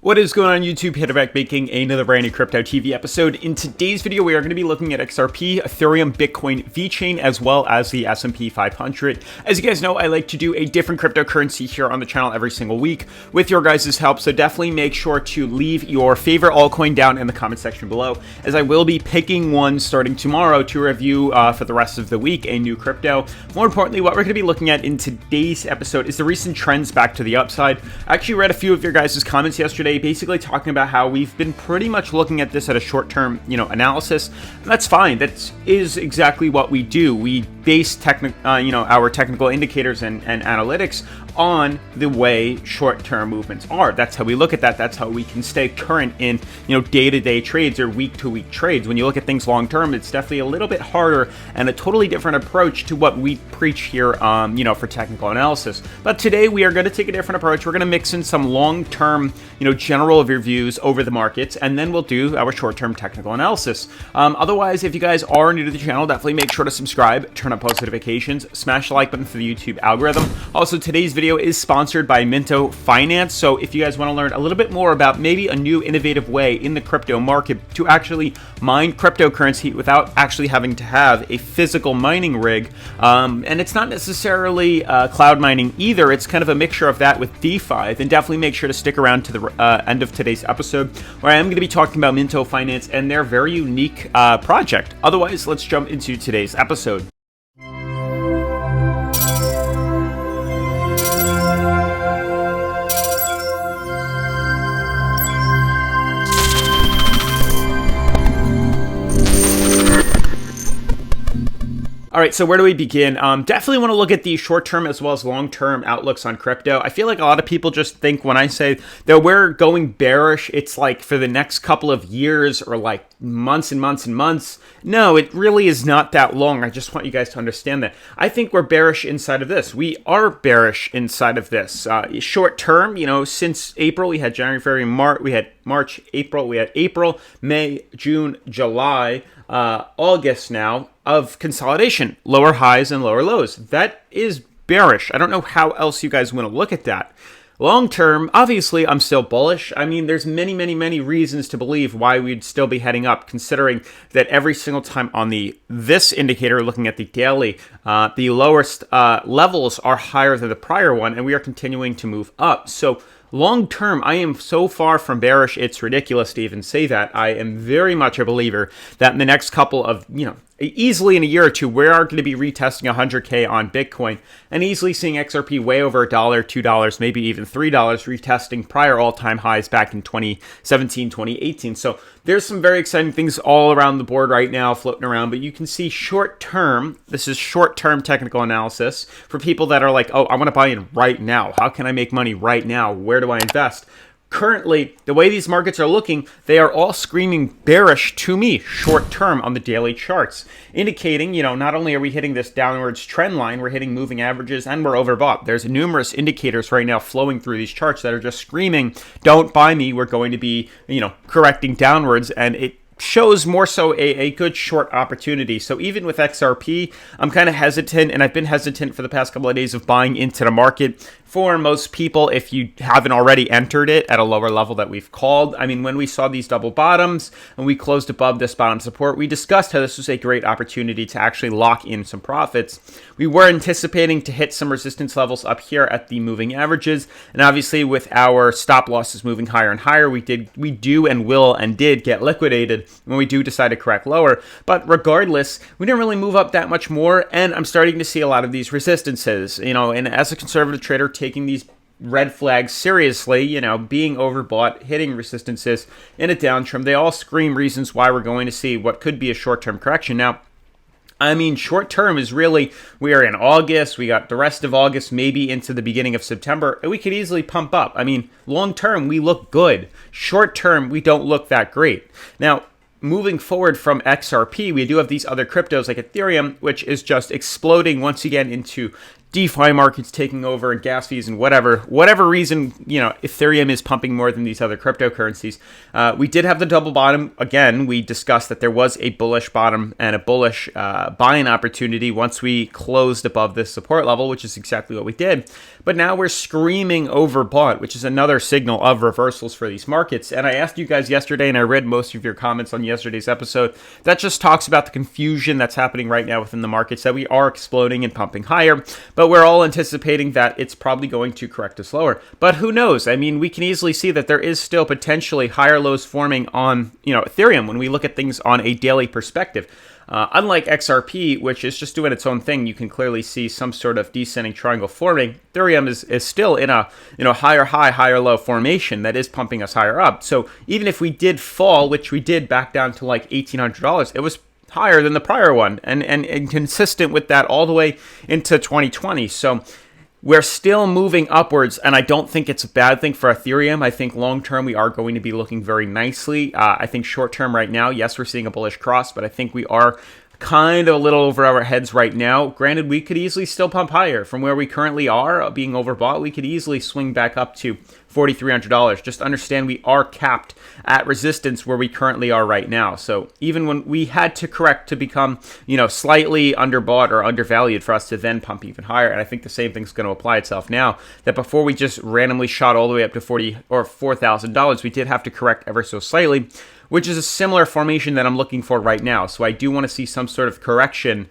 What is going on YouTube? Hitterback making another brand new Crypto TV episode. In today's video, we are going to be looking at XRP, Ethereum, Bitcoin, VeChain, as well as the S&P 500. As you guys know, I like to do a different cryptocurrency here on the channel every single week with your guys' help. So definitely make sure to leave your favorite altcoin down in the comment section below, as I will be picking one starting tomorrow to review for the rest of the week, a new crypto. More importantly, what we're going to be looking at in today's episode is the recent trends back to the upside. I actually read a few of your guys' comments yesterday, basically talking about how we've been pretty much looking at this at a short-term, analysis. And that's fine. That is exactly what we do. We base our technical indicators and analytics on the way short-term movements are. That's how we look at that. That's how we can stay current in, day-to-day trades or week-to-week trades. When you look at things long-term, it's definitely a little bit harder and a totally different approach to what we preach here, for technical analysis. But today we are going to take a different approach. We're going to mix in some long-term, general reviews over the markets, and then we'll do our short-term technical analysis. Otherwise, if you guys are new to the channel, definitely make sure to subscribe, turn on post notifications, smash the like button for the YouTube algorithm. Also, today's video is sponsored by Minto Finance, so if you guys want to learn a little bit more about maybe a new innovative way in the crypto market to actually mine cryptocurrency without actually having to have a physical mining rig, and it's not necessarily cloud mining either, it's kind of a mixture of that with DeFi, then definitely make sure to stick around to the end of today's episode, where I am going to be talking about Minto Finance and their very unique project. Otherwise, let's jump into today's episode. All right, so where do we begin? Definitely want to look at the short-term as well as long-term outlooks on crypto. I feel like a lot of people just think when I say that we're going bearish, it's like for the next couple of years or like months and months and months. No, it really is not that long. I just want you guys to understand that. I think we're bearish inside of this. We are bearish inside of this. Short-term, since April, we had January, February, March, we had March, April, we had April, May, June, July, August now of consolidation, lower highs and lower lows. That is bearish. I don't know how else you guys want to look at that. Long term, obviously, I'm still bullish. I mean, there's many reasons to believe why we'd still be heading up, considering that every single time on this indicator, looking at the daily, the lowest levels are higher than the prior one, and we are continuing to move up. So long term, I am so far from bearish, it's ridiculous to even say that. I am very much a believer that in the next couple of, easily in a year or two, we are going to be retesting 100K on Bitcoin and easily seeing XRP way over $1, $2, maybe even $3, retesting prior all-time highs back in 2017, 2018. So there's some very exciting things all around the board right now floating around, but you can see short-term, this is short-term technical analysis for people that are like, oh, I want to buy in right now. How can I make money right now? Where do I invest? Currently, the way these markets are looking, they are all screaming bearish to me short term on the daily charts, indicating, not only are we hitting this downwards trend line, we're hitting moving averages and we're overbought. There's numerous indicators right now flowing through these charts that are just screaming, don't buy me, we're going to be, correcting downwards, and it shows more so a good short opportunity. So even with XRP, I'm kind of hesitant, and I've been hesitant for the past couple of days of buying into the market. For most people, if you haven't already entered it at a lower level that we've called, I mean, when we saw these double bottoms and we closed above this bottom support, we discussed how this was a great opportunity to actually lock in some profits. We were anticipating to hit some resistance levels up here at the moving averages, and obviously with our stop losses moving higher and higher, we do and will and did get liquidated when we do decide to correct lower. But regardless, we didn't really move up that much more, and I'm starting to see a lot of these resistances, and as a conservative trader, taking these red flags seriously, being overbought, hitting resistances in a downtrend, they all scream reasons why we're going to see what could be a short-term correction. Now, I mean, short-term is really, we are in August, we got the rest of August, maybe into the beginning of September, and we could easily pump up. I mean, long-term, we look good. Short-term, we don't look that great. Now, moving forward from XRP, we do have these other cryptos like Ethereum, which is just exploding once again into DeFi markets taking over and gas fees and whatever reason, Ethereum is pumping more than these other cryptocurrencies. We did have the double bottom. Again, we discussed that there was a bullish bottom and a bullish buying opportunity once we closed above this support level, which is exactly what we did. But now we're screaming overbought, which is another signal of reversals for these markets. And I asked you guys yesterday, and I read most of your comments on yesterday's episode, that just talks about the confusion that's happening right now within the markets, that we are exploding and pumping higher. But we're all anticipating that it's probably going to correct us lower. But who knows? I mean, we can easily see that there is still potentially higher lows forming on, Ethereum when we look at things on a daily perspective. Unlike XRP, which is just doing its own thing, you can clearly see some sort of descending triangle forming. Ethereum is still in a higher high, higher low formation that is pumping us higher up. So even if we did fall, which we did back down to like $1,800, it was higher than the prior one and consistent with that all the way into 2020. So we're still moving upwards, and I don't think it's a bad thing for Ethereum. I think long-term we are going to be looking very nicely. I think short-term right now, yes, we're seeing a bullish cross, but I think we are kind of a little over our heads right now. Granted, we could easily still pump higher. From where we currently are, being overbought, we could easily swing back up to $4,300. Just understand we are capped at resistance where we currently are right now. So even when we had to correct to become, slightly underbought or undervalued for us to then pump even higher, and I think the same thing's going to apply itself now, that before we just randomly shot all the way up to $40,000 or $4,000, we did have to correct ever so slightly, which is a similar formation that I'm looking for right now. So I do want to see some sort of correction,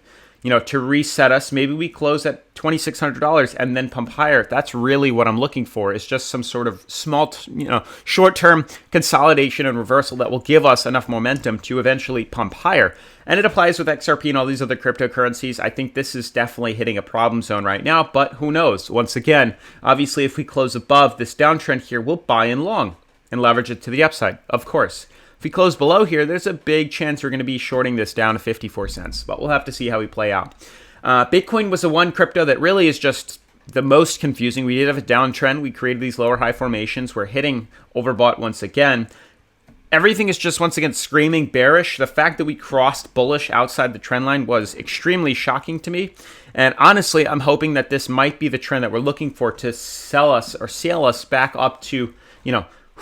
to reset us. Maybe we close at $2,600 and then pump higher. That's really what I'm looking for. It's just some sort of small, short-term consolidation and reversal that will give us enough momentum to eventually pump higher. And it applies with XRP and all these other cryptocurrencies. I think this is definitely hitting a problem zone right now, but who knows? Once again, obviously, if we close above this downtrend here, we'll buy in long and leverage it to the upside, of course. If we close below here, there's a big chance we're going to be shorting this down to 54 cents, but we'll have to see how we play out. Bitcoin was the one crypto that really is just the most confusing. We did have a downtrend. We created these lower high formations. We're hitting overbought once again. Everything is just once again screaming bearish. The fact that we crossed bullish outside the trend line was extremely shocking to me. And honestly, I'm hoping that this might be the trend that we're looking for to sell us or sail us back up to,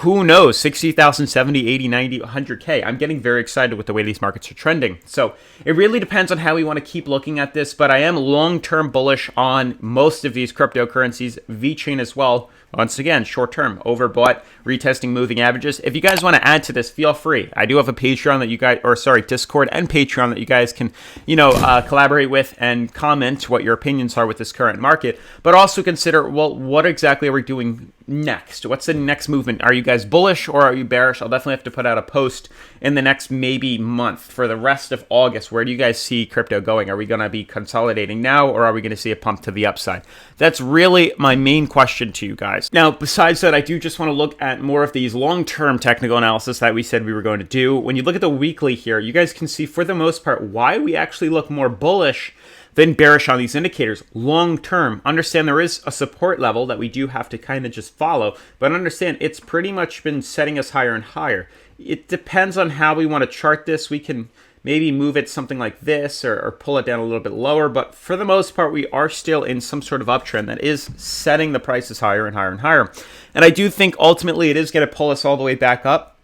who knows, 60,000, 70, 80, 90, 100K. I'm getting very excited with the way these markets are trending. So it really depends on how we want to keep looking at this, but I am long-term bullish on most of these cryptocurrencies, VeChain as well. Once again, short-term, overbought, retesting moving averages. If you guys want to add to this, feel free. I do have a Patreon that you guys, Discord and Patreon that you guys can, collaborate with and comment what your opinions are with this current market. But also consider, what exactly are we doing next? What's the next movement? Are you guys bullish or are you bearish? I'll definitely have to put out a post in the next maybe month for the rest of August. Where do you guys see crypto going? Are we going to be consolidating now, or are we going to see a pump to the upside? That's really my main question to you guys. Now, besides that, I do just want to look at more of these long-term technical analysis that we said we were going to do. When you look at the weekly here, you guys can see for the most part why we actually look more bullish than bearish on these indicators long term. Understand there is a support level that we do have to kind of just follow, but understand it's pretty much been setting us higher and higher. It depends on how we want to chart this. We can maybe move it something like this or pull it down a little bit lower, but for the most part, we are still in some sort of uptrend that is setting the prices higher and higher and higher. And I do think ultimately it is going to pull us all the way back up.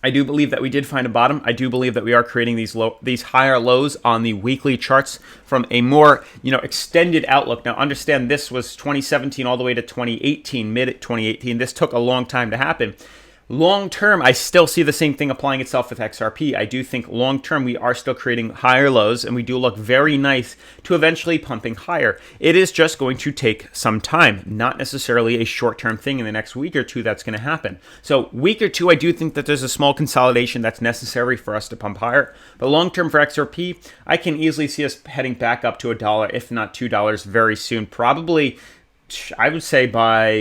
I do believe that we did find a bottom. I do believe that we are creating these higher lows on the weekly charts from a more, extended outlook. Now, understand this was 2017 all the way to 2018, mid-2018. This took a long time to happen. Long term, I still see the same thing applying itself with XRP. I do think long term we are still creating higher lows, and we do look very nice to eventually pumping higher. It is just going to take some time, not necessarily a short term thing in the next week or two that's going to happen. So week or two, I do think that there's a small consolidation that's necessary for us to pump higher. But long term for XRP, I can easily see us heading back up to $1, if not $2 very soon. Probably, I would say by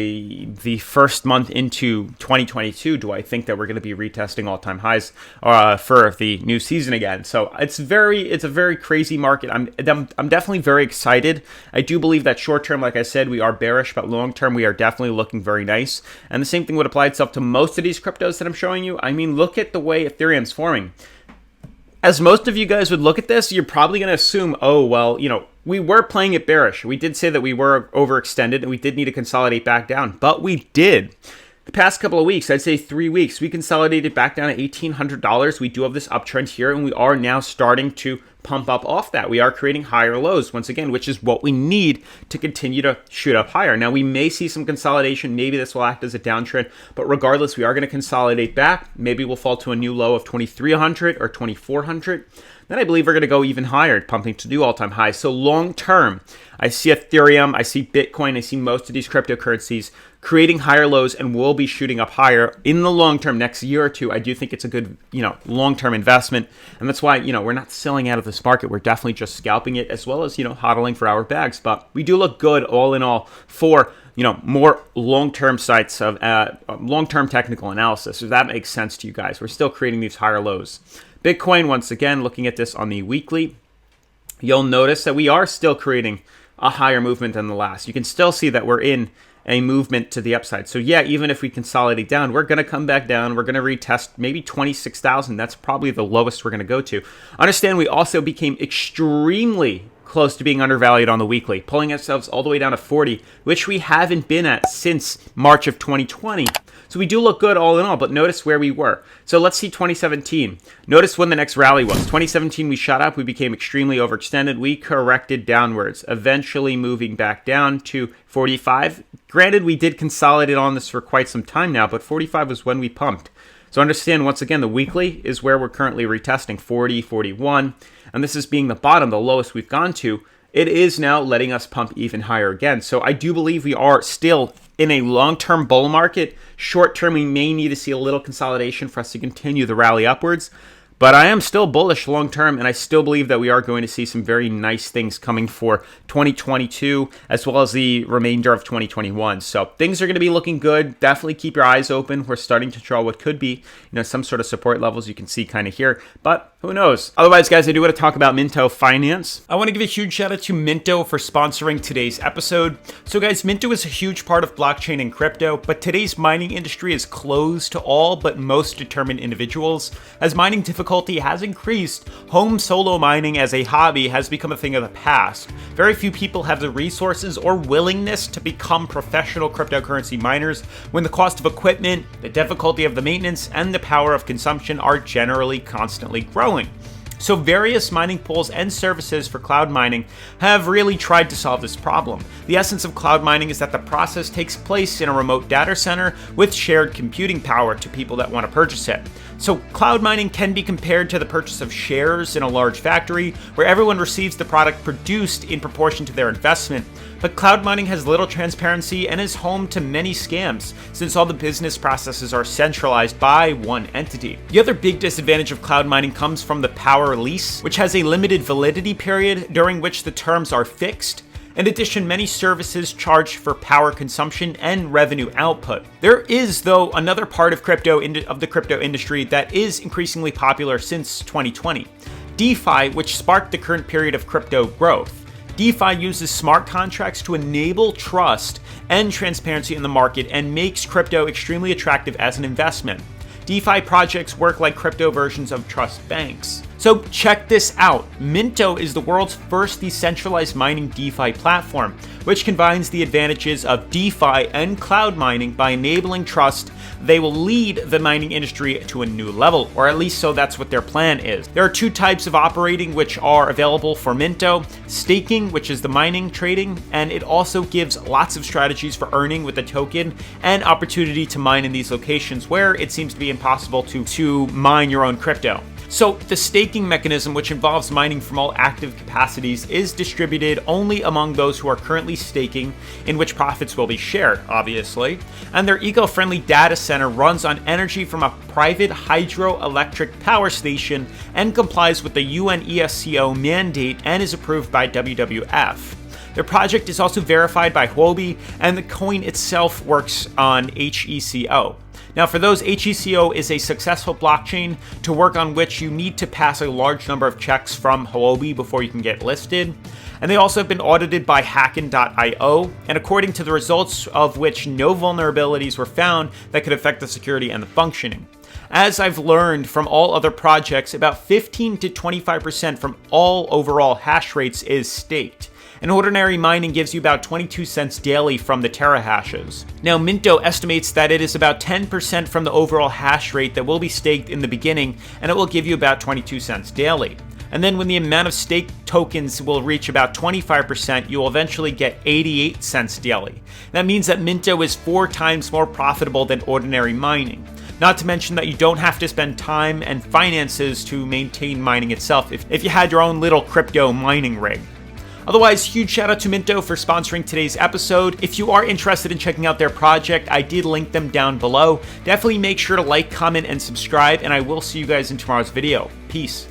the first month into 2022, do I think that we're going to be retesting all-time highs for the new season again. So it's a very crazy market. I'm definitely very excited. I do believe that short-term, like I said, we are bearish, but long-term we are definitely looking very nice. And the same thing would apply itself to most of these cryptos that I'm showing you. I mean, look at the way Ethereum's forming. As most of you guys would look at this, you're probably going to assume, oh, well, we were playing it bearish. We did say that we were overextended and we did need to consolidate back down, but we did. The past couple of weeks, I'd say 3 weeks, we consolidated back down to $1,800. We do have this uptrend here, and we are now starting to pump up off that. We are creating higher lows once again, which is what we need to continue to shoot up higher. Now, we may see some consolidation. Maybe this will act as a downtrend, but regardless, we are going to consolidate back. Maybe we'll fall to a new low of 2,300 or 2,400. Then I believe we're going to go even higher, pumping to new all-time highs. So long term, I see Ethereum, I see Bitcoin, I see most of these cryptocurrencies creating higher lows and will be shooting up higher in the long term. Next year or two, I do think it's a good, long-term investment. And that's why, we're not selling out of this market. We're definitely just scalping it as well as, hodling for our bags. But we do look good all in all for, more long-term sites of long-term technical analysis. If that makes sense to you guys, we're still creating these higher lows. Bitcoin, once again, looking at this on the weekly, you'll notice that we are still creating a higher movement than the last. You can still see that we're in a movement to the upside. So yeah, even if we consolidate down, we're going to come back down. We're going to retest maybe 26,000. That's probably the lowest we're going to go to. Understand we also became extremely close to being undervalued on the weekly, pulling ourselves all the way down to 40, which we haven't been at since March of 2020. So we do look good all in all, but notice where we were. So let's see 2017. Notice when the next rally was. 2017, we shot up. We became extremely overextended. We corrected downwards, eventually moving back down to 45. Granted, we did consolidate on this for quite some time now, but 45 was when we pumped. So understand, once again, the weekly is where we're currently retesting, 40, 41. And this is being the bottom, the lowest we've gone to. It is now letting us pump even higher again. So I do believe we are still in a long-term bull market. Short-term, we may need to see a little consolidation for us to continue the rally upwards. But I am still bullish long-term, and I still believe that we are going to see some very nice things coming for 2022, as well as the remainder of 2021. So things are going to be looking good. Definitely keep your eyes open. We're starting to draw what could be, some sort of support levels you can see kind of here. But who knows? Otherwise, guys, I do want to talk about Minto Finance. I want to give a huge shout out to Minto for sponsoring today's episode. So guys, Minto is a huge part of blockchain and crypto, but today's mining industry is closed to all but most determined individuals. As mining difficulty has increased, home solo mining as a hobby has become a thing of the past. Very few people have the resources or willingness to become professional cryptocurrency miners when the cost of equipment, the difficulty of the maintenance, and the power of consumption are generally constantly growing. So various mining pools and services for cloud mining have really tried to solve this problem. The essence of cloud mining is that the process takes place in a remote data center with shared computing power to people that want to purchase it. So cloud mining can be compared to the purchase of shares in a large factory where everyone receives the product produced in proportion to their investment. But cloud mining has little transparency and is home to many scams, since all the business processes are centralized by one entity. The other big disadvantage of cloud mining comes from the power lease, which has a limited validity period during which the terms are fixed. In addition, many services charge for power consumption and revenue output. There is, though, another part of the crypto industry that is increasingly popular since 2020. DeFi, which sparked the current period of crypto growth. DeFi uses smart contracts to enable trust and transparency in the market and makes crypto extremely attractive as an investment. DeFi projects work like crypto versions of trust banks. So check this out. Minto is the world's first decentralized mining DeFi platform, which combines the advantages of DeFi and cloud mining by enabling trust. They will lead the mining industry to a new level, or at least so that's what their plan is. There are two types of operating which are available for Minto: staking, which is the mining trading, and it also gives lots of strategies for earning with the token and opportunity to mine in these locations where it seems to be impossible to mine your own crypto. So the staking mechanism, which involves mining from all active capacities, is distributed only among those who are currently staking, in which profits will be shared, obviously. And their eco-friendly data center runs on energy from a private hydroelectric power station and complies with the UNESCO mandate and is approved by WWF. Their project is also verified by Huobi, and the coin itself works on HECO. Now, for those, HECO is a successful blockchain to work on which you need to pass a large number of checks from Huobi before you can get listed. And they also have been audited by Hacken.io, and according to the results of which no vulnerabilities were found that could affect the security and the functioning. As I've learned from all other projects, about 15 to 25% from all overall hash rates is staked. And ordinary mining gives you about 22 cents daily from the terahashes. Now, Minto estimates that it is about 10% from the overall hash rate that will be staked in the beginning, and it will give you about 22 cents daily. And then when the amount of staked tokens will reach about 25%, you will eventually get 88 cents daily. That means that Minto is 4 times more profitable than ordinary mining. Not to mention that you don't have to spend time and finances to maintain mining itself if you had your own little crypto mining rig. Otherwise, huge shout out to Minto for sponsoring today's episode. If you are interested in checking out their project, I did link them down below. Definitely make sure to like, comment, and subscribe, and I will see you guys in tomorrow's video. Peace.